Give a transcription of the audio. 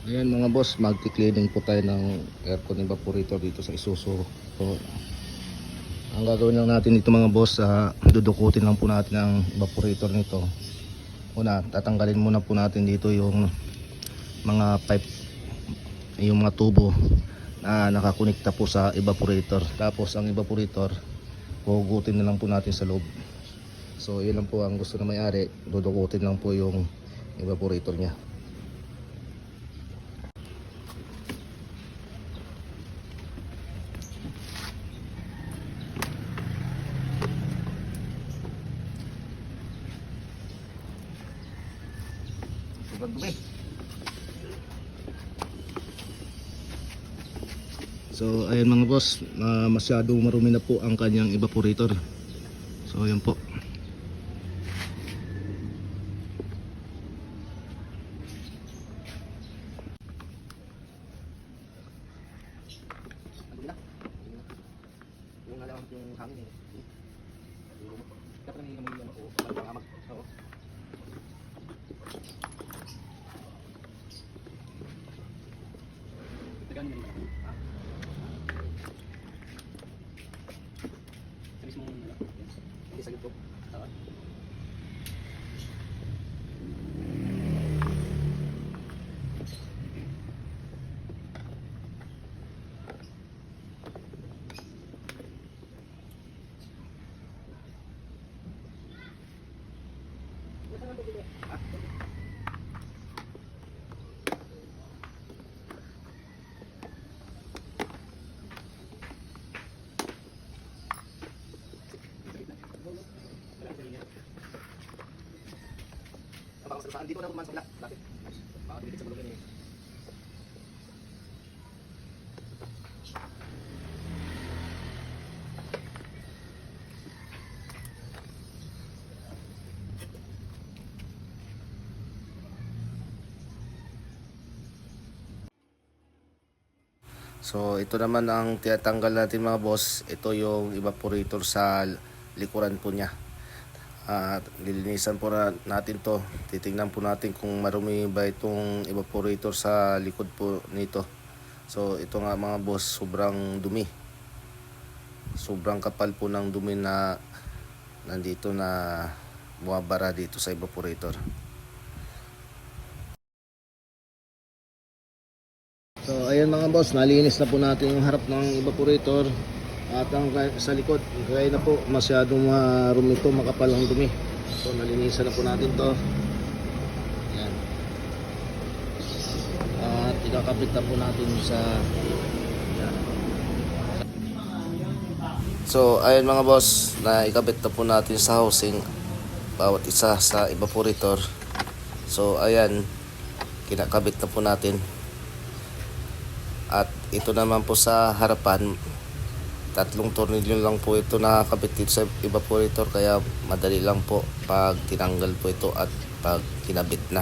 Ayan mga boss, magki-cleaning po tayo ng aircon evaporator dito sa Isuzu. So, ang gagawin lang natin dito mga boss, dudukutin lang po natin ang evaporator nito. Una, tatanggalin muna po natin dito yung mga pipe, yung mga tubo na nakakonekta po sa evaporator. Tapos ang evaporator, hugutin na lang po natin sa loob. So yun lang po ang gusto na may-ari, dudukutin lang po yung evaporator niya. So ayan mga boss, masyadong marumi na po ang kanyang evaporator. So ayan po. Dito na pumasok lang. Lapit. Baka dumikit sa bulong yun eh. So ito naman ang tinatanggal natin mga boss. Ito yung evaporator sa likuran po niya. Lilinisan po natin to. Titingnan po natin kung marumi ba itong evaporator sa likod po nito. So ito nga mga boss, sobrang dumi. Sobrang kapal po ng dumi na nandito na buwabara dito sa evaporator. So ayan mga boss, nalinis na po natin yung harap ng evaporator. At ang sa likod, kaya na po masyadong marumi ito, makapal ang dumi. So nalinisan na po natin to. Ayan. At ikakabit na po natin sa ayan. So ayan mga boss, na ikabit na po natin sa housing bawat isa sa evaporator. So ayan, kinakabit na po natin. At ito naman po sa harapan, tatlong tornilyo lang po ito nakakabit dito sa evaporator, kaya madali lang po pag tinanggal po ito at pag kinabit na.